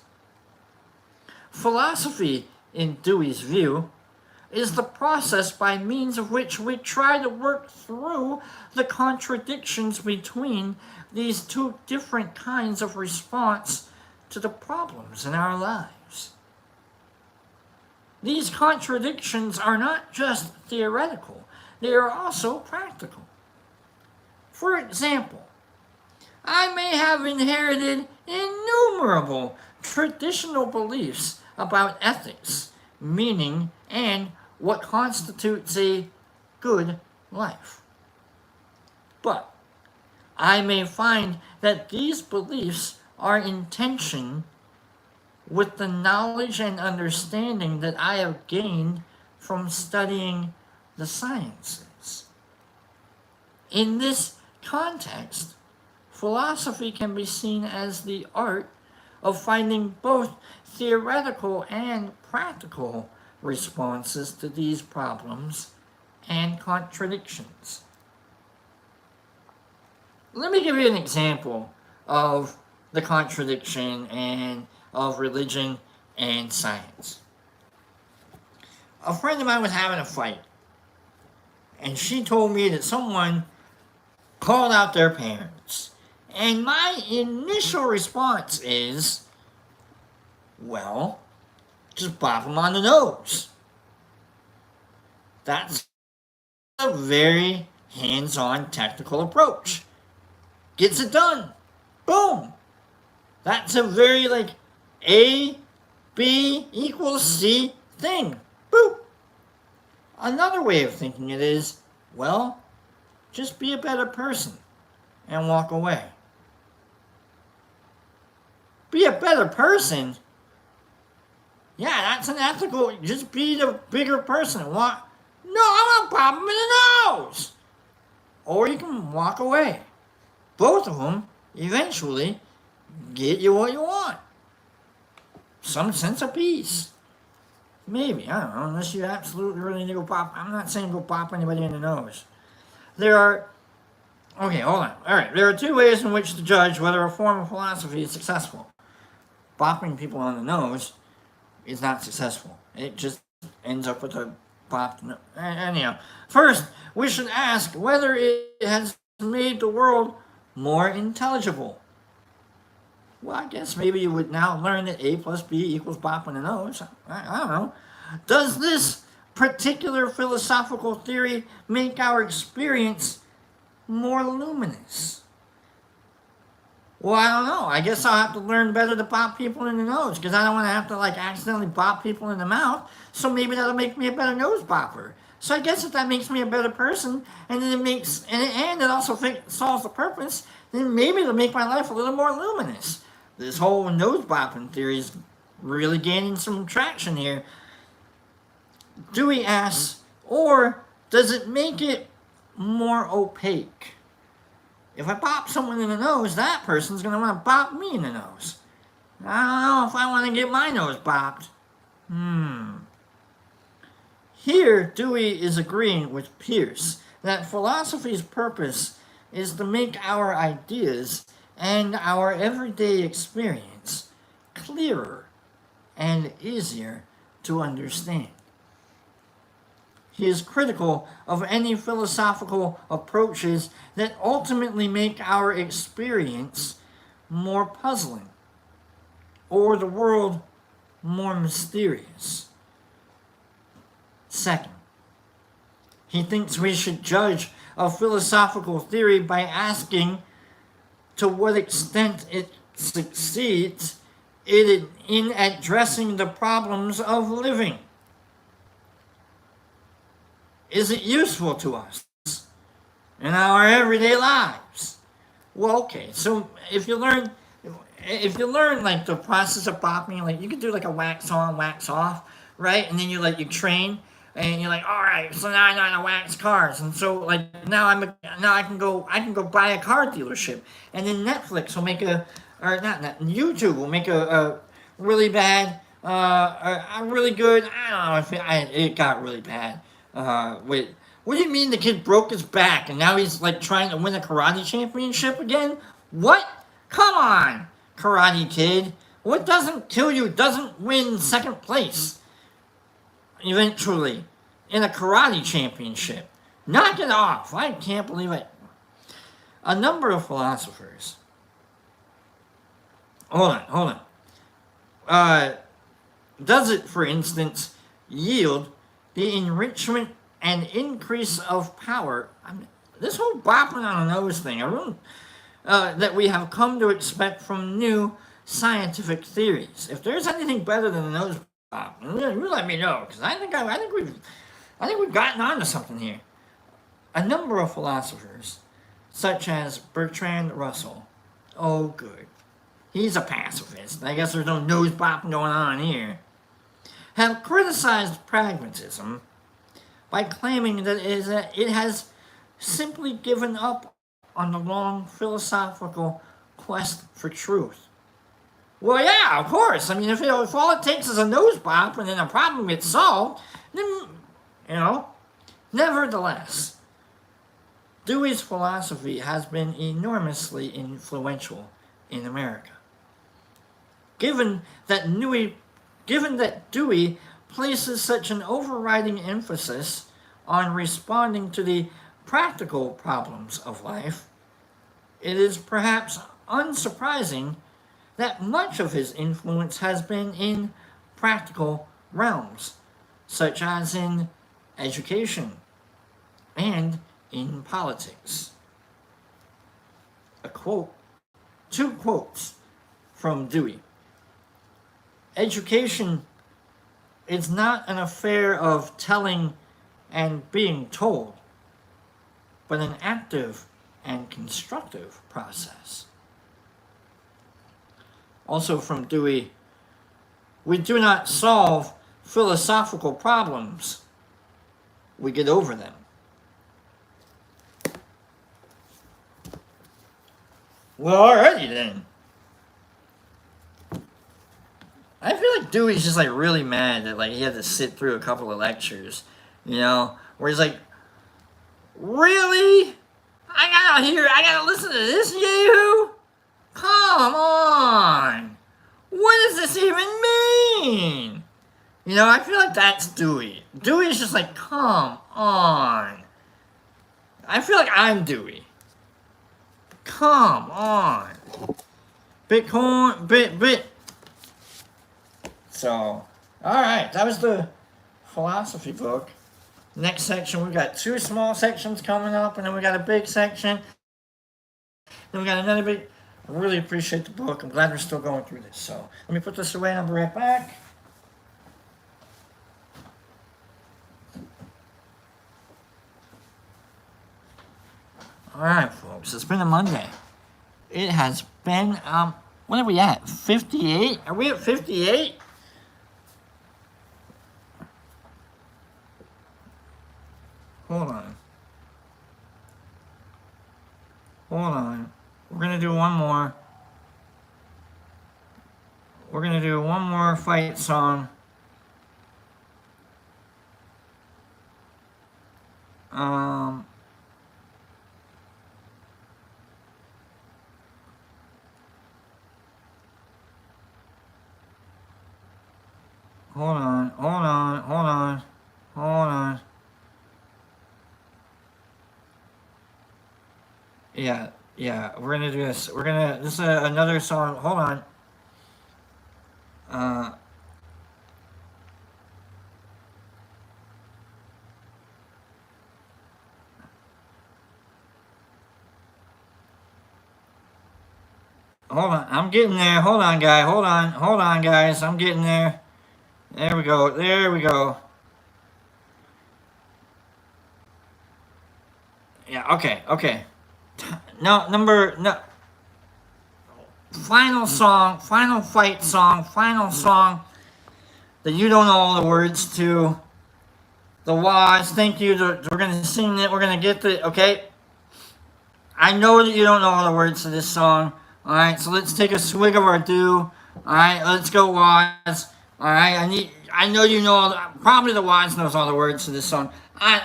Philosophy, in Dewey's view, is the process by means of which we try to work through the contradictions between these two different kinds of response to the problems in our lives. These contradictions are not just theoretical, they are also practical. For example, I may have inherited innumerable traditional beliefs about ethics, meaning, and what constitutes a good life. But I may find that these beliefs are in tension with the knowledge and understanding that I have gained from studying the sciences. In this context, philosophy can be seen as the art of finding both theoretical and practical responses to these problems and contradictions. Let me give you an example of the contradiction and of religion and science. A friend of mine was having a fight, and she told me that someone called out their parents. And my initial response is, well, just bop them on the nose. That's a very hands-on technical approach. Gets it done. Boom. That's a very A, B equals C thing. Boop. Another way of thinking it is, well, just be a better person and walk away. Be a better person? Yeah, that's an ethical, just be the bigger person and walk. No, I want to pop him in the nose. Or you can walk away. Both of them eventually get you what you want. Some sense of peace. Maybe, I don't know, unless you absolutely really need to go pop. I'm not saying go pop anybody in the nose. Okay, hold on. Alright, there are two ways in which to judge whether a form of philosophy is successful. Bopping people on the nose is not successful. It just ends up with a popped nose. Anyhow, first, we should ask whether it has made the world more intelligible. Well, I guess maybe you would now learn that A plus B equals bop on the nose. I don't know. Does this particular philosophical theory make our experience more luminous? Well, I don't know. I guess I'll have to learn better to bop people in the nose, because I don't want to have to accidentally bop people in the mouth. So maybe that'll make me a better nose bopper. So I guess if that makes me a better person, and then it also solves the purpose, then maybe it'll make my life a little more luminous. This whole nose bopping theory is really gaining some traction here. Dewey asks, or does it make it more opaque? If I bop someone in the nose, that person's going to want to bop me in the nose. I don't know if I want to get my nose bopped. Here, Dewey is agreeing with Peirce that philosophy's purpose is to make our ideas and our everyday experience clearer and easier to understand. He is critical of any philosophical approaches that ultimately make our experience more puzzling or the world more mysterious. Second, he thinks we should judge a philosophical theory by asking to what extent it succeeds in addressing the problems of living. Is it useful to us in our everyday lives? Well, okay, so if you learn the process of bopping, you can do a wax on, wax off, right? And then you train, and you're all right, so now I know how to wax cars, and so now I can go buy a car dealership, and then Netflix will make YouTube will make a really bad, a really good. I don't know if it got really bad. Wait, what do you mean the kid broke his back and now he's trying to win a karate championship again? What? Come on, Karate Kid. What doesn't kill you doesn't win second place eventually in a karate championship. Knock it off. I can't believe it. A number of philosophers. Hold on. Does it, for instance, yield the enrichment and increase of power? this whole bopping on the nose thing, that we have come to expect from new scientific theories. If there's anything better than a nose bop, you let me know, because I think we've gotten onto something here. A number of philosophers, such as Bertrand Russell, oh good, he's a pacifist. I guess there's no nose bopping going on here. Have criticized pragmatism by claiming that it has simply given up on the long philosophical quest for truth. Well, yeah, of course. I mean, if all it takes is a nose bop and then a problem gets solved, then, Nevertheless, Dewey's philosophy has been enormously influential in America. Given that Dewey places such an overriding emphasis on responding to the practical problems of life, it is perhaps unsurprising that much of his influence has been in practical realms, such as in education and in politics. Two quotes from Dewey. Education is not an affair of telling and being told, but an active and constructive process. Also from Dewey, we do not solve philosophical problems, we get over them. Well, alrighty then. I feel like Dewey's just like really mad that like he had to sit through a couple of lectures, where he's like, really? I gotta listen to this yahoo? Come on! What does this even mean? I feel like that's Dewey. Dewey's just like, come on. I feel like I'm Dewey. Come on. Bitcoin, bit. So, alright, that was the philosophy book. Next section, we've got two small sections coming up, and then we got a big section. Then we got another big. I really appreciate the book. I'm glad we're still going through this. So, let me put this away and I'll be right back. Alright, folks, it's been a Monday. It has been, what are we at? 58? Are we at 58? Hold on. We're gonna do one more. We're gonna do one more fight song. Hold on. Yeah, we're gonna do this. This is another song. Hold on. Hold on, I'm getting there. Hold on, guys. I'm getting there. There we go. Yeah, okay. Final fight song that you don't know all the words to. The Waz, thank you. We're gonna sing it. We're gonna get okay? I know that you don't know all the words to this song. Alright, so let's take a swig of our dew. Alright, let's go, Waz. Alright, I know you know probably the Waz knows all the words to this song.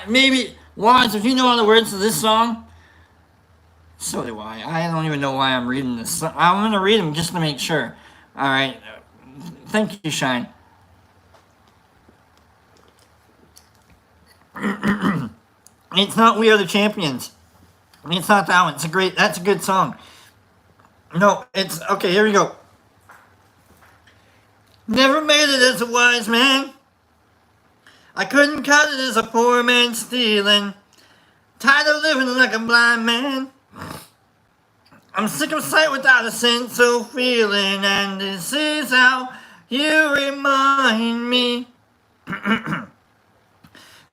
Maybe, Waz, if you know all the words to this song, so do I. I don't even know why I'm reading this. I'm going to read them just to make sure. Alright. Thank you, Shine. It's not We Are the Champions. It's not that one. That's a good song. No, okay, here we go. Never made it as a wise man. I couldn't cut it as a poor man stealing. Tired of living like a blind man. I'm sick of sight without a sense of feeling, and this is how you remind me.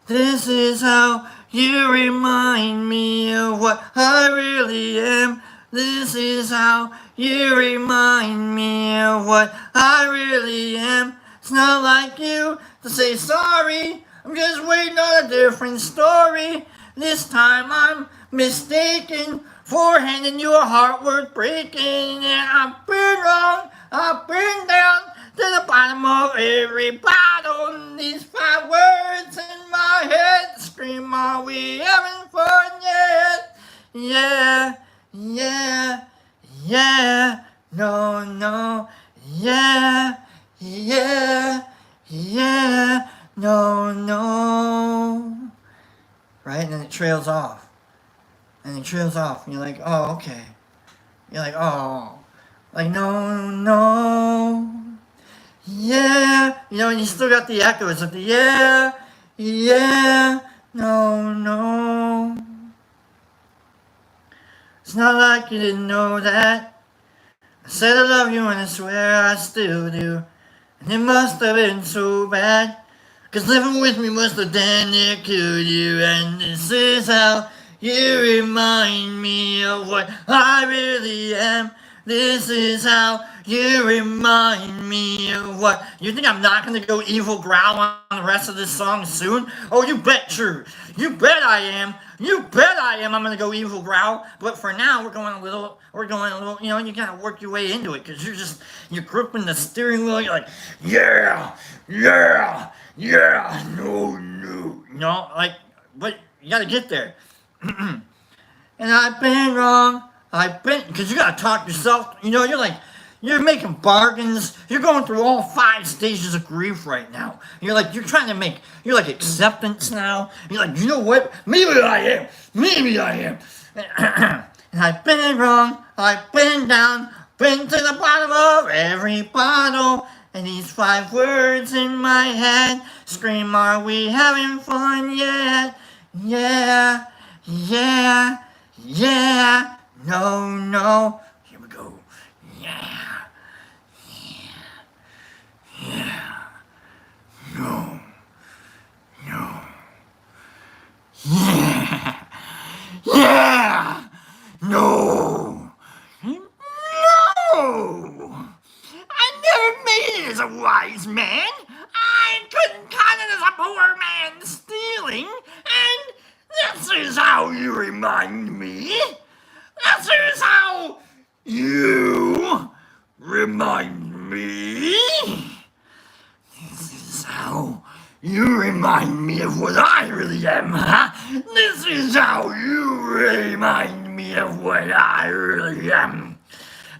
This is how you remind me of what I really am. This is how you remind me of what I really am. It's not like you to say sorry. I'm just waiting on a different story. This time I'm mistaken for handing you a heart worth breaking. And I've been wrong, I've been down to the bottom of every bottle. These 5 words in my head scream, are we having fun yet? Yeah, yeah, yeah, no, no, yeah, yeah, yeah, no, no. Right? And then it trails off. And it trails off. And you're like, oh, okay. You're like, oh. Like, no, no. Yeah. You know, and you still got the echoes of the yeah, yeah, no, no. It's not like you didn't know that. I said I love you and I swear I still do. And it must have been so bad. 'Cause living with me must have damn near killed you. And this is how you remind me of what I really am. This is how you remind me of what... You think I'm not gonna go evil growl on the rest of this song soon? Oh, you bet true. You bet I am. You bet I am. I'm gonna go evil growl. But for now, we're going a little, you know, you gotta work your way into it. 'Cause you're gripping the steering wheel. You're like, yeah, yeah, yeah, no, no. You know, like, but you gotta get there. And I've been wrong. Because you gotta talk yourself, you know, you're making bargains, you're going through all 5 stages of grief right now. You're like acceptance now. You're like, you know what, maybe I am. And I've been wrong, I've been down, been to the bottom of every bottle. And these 5 words in my head scream, are we having fun yet? Yeah, yeah, yeah. No, no. Here we go. Yeah. Yeah. Yeah. No. No. Yeah. Yeah. No. No. I never made it as a wise man. I couldn't cut it as a poor man stealing. And this is how you remind me. This is how you remind me. This is how you remind me of what I really am, huh? This is how you remind me of what I really am.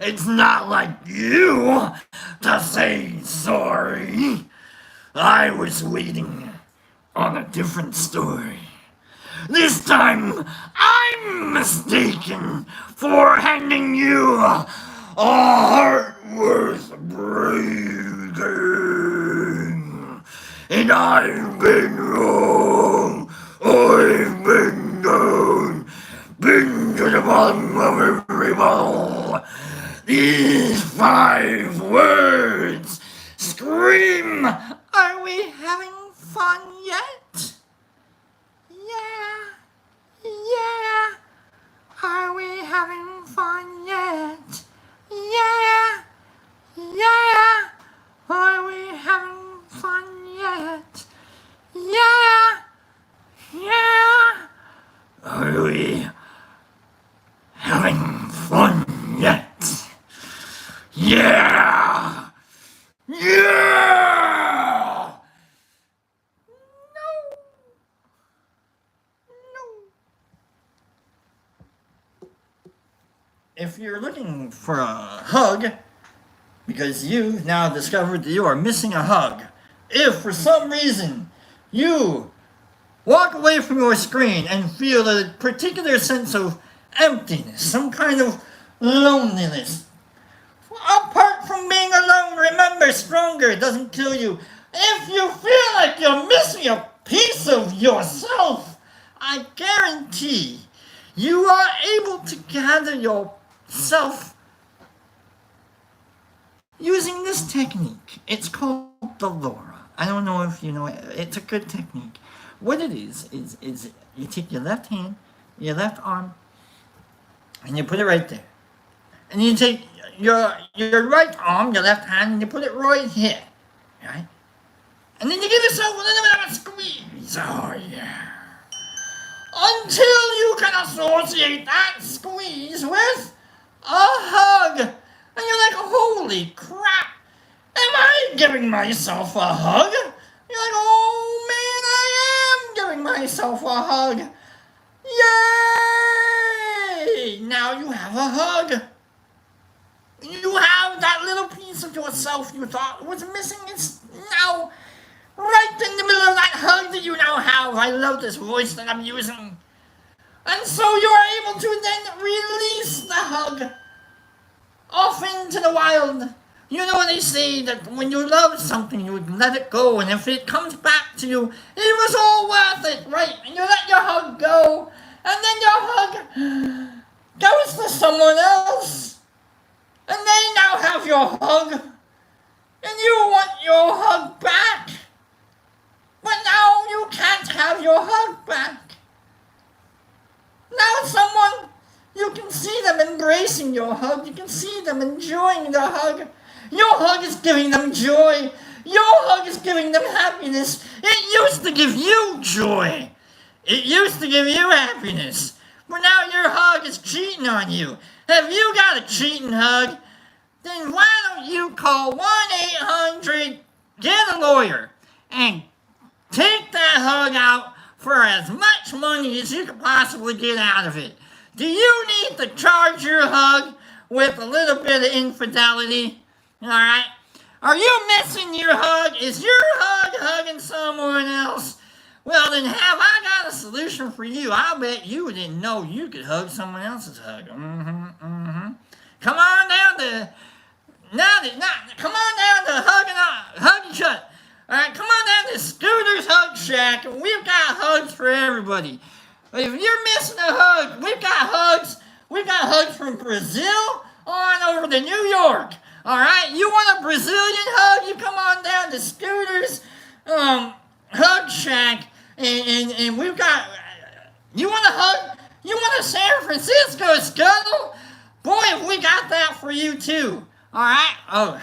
It's not like you to say sorry. I was waiting on a different story. This time, I'm mistaken for handing you a heart worth breaking. And I've been wrong. I've been down. Been to the bottom of every bottle. These 5 words scream, are we having fun yet? Yeah, yeah, are we having fun yet? Yeah, yeah, are we having fun yet? Yeah, yeah, are we having fun yet? Yeah, yeah. If you're looking for a hug, because you've now discovered that you are missing a hug, if for some reason you walk away from your screen and feel a particular sense of emptiness, some kind of loneliness, apart from being alone, remember, stronger doesn't kill you. If you feel like you're missing a piece of yourself, I guarantee you are able to gather yourself using this technique. It's called the Laura. I don't know if you know it. It's a good technique. What it is you take your left hand, your left arm, and you put it right there. And you take your right arm, your left hand, and you put it right here. Right? And then you give yourself a little bit of a squeeze. Oh, yeah. Until you can associate that squeeze with a hug. And you're like, holy crap. Am I giving myself a hug? You're like, oh man, I am giving myself a hug. Yay! Now you have a hug. You have that little piece of yourself you thought was missing. It's now right in the middle of that hug that you now have. I love this voice that I'm using. And so you're able to then release the hug off into the wild. You know they say that when you love something, you would let it go. And if it comes back to you, it was all worth it, right? And you let your hug go. And then your hug goes to someone else. And they now have your hug. And you want your hug back. But now you can't have your hug back. Now someone, you can see them embracing your hug. You can see them enjoying the hug. Your hug is giving them joy. Your hug is giving them happiness. It used to give you joy. It used to give you happiness. But now your hug is cheating on you. Have you got a cheating hug? Then why don't you call 1-800-GET-A-LAWYER and take that hug out for as much money as you could possibly get out of it. Do you need to charge your hug with a little bit of infidelity? Alright? Are you missing your hug? Is your hug hugging someone else? Well, then have I got a solution for you. I'll bet you didn't know you could hug someone else's hug. Come on down to hug each other. Alright, come on down to Scooter's Hug Shack, and we've got hugs for everybody. If you're missing a hug, we've got hugs. We've got hugs from Brazil on over to New York. Alright, you want a Brazilian hug? You come on down to Scooter's Hug Shack, and we've got, you want a hug? You want a San Francisco Scuttle? Boy, have we got that for you too. Alright? Oh,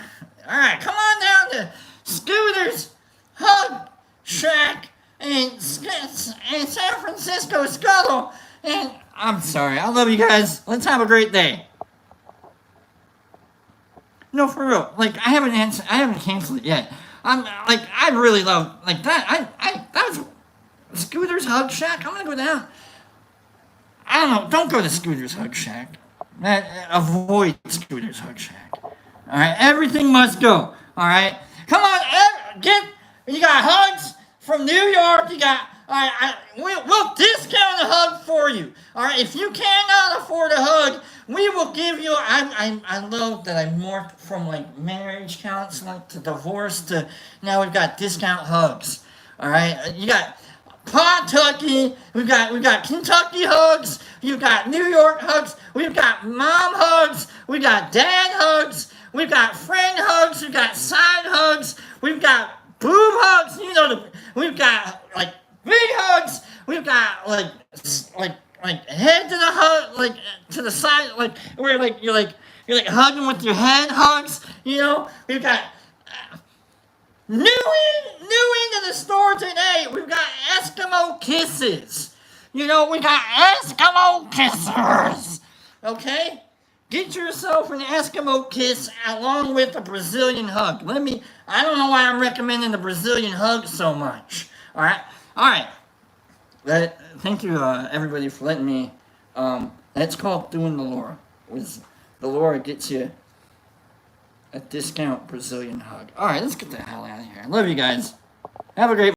alright, come on down to Scooter's Hug Shack and San Francisco Scuttle. And I'm sorry, I love you guys. Let's have a great day. No, for real. Like, I haven't canceled it yet. I really love, like, that. That was Scooter's Hug Shack. I'm gonna go down. I don't know. Don't go to Scooter's Hug Shack. Avoid Scooter's Hug Shack. Alright, everything must go. Alright? Come on, you got hugs from New York, you got, we'll discount a hug for you. Alright, if you cannot afford a hug, we will give you, I love that I morphed from like marriage counseling to divorce to, now we've got discount hugs. Alright, you got Pawtucky, we've got Kentucky hugs, you've got New York hugs, we've got mom hugs, we've got dad hugs, we've got friend hugs, we've got side hugs, we've got boob hugs, you know, we've got like big hugs, we've got like head to the hug, like to the side, like where like you're hugging with your head hugs, you know, we've got new into the store today, we've got Eskimo kisses, you know, we got Eskimo kissers, okay? Get yourself an Eskimo kiss along with a Brazilian hug. I don't know why I'm recommending the Brazilian hug so much. Alright? Thank you, everybody, for letting me, that's called doing the Laura. The Laura gets you a discount Brazilian hug. Alright, let's get the hell out of here. I love you guys. Have a great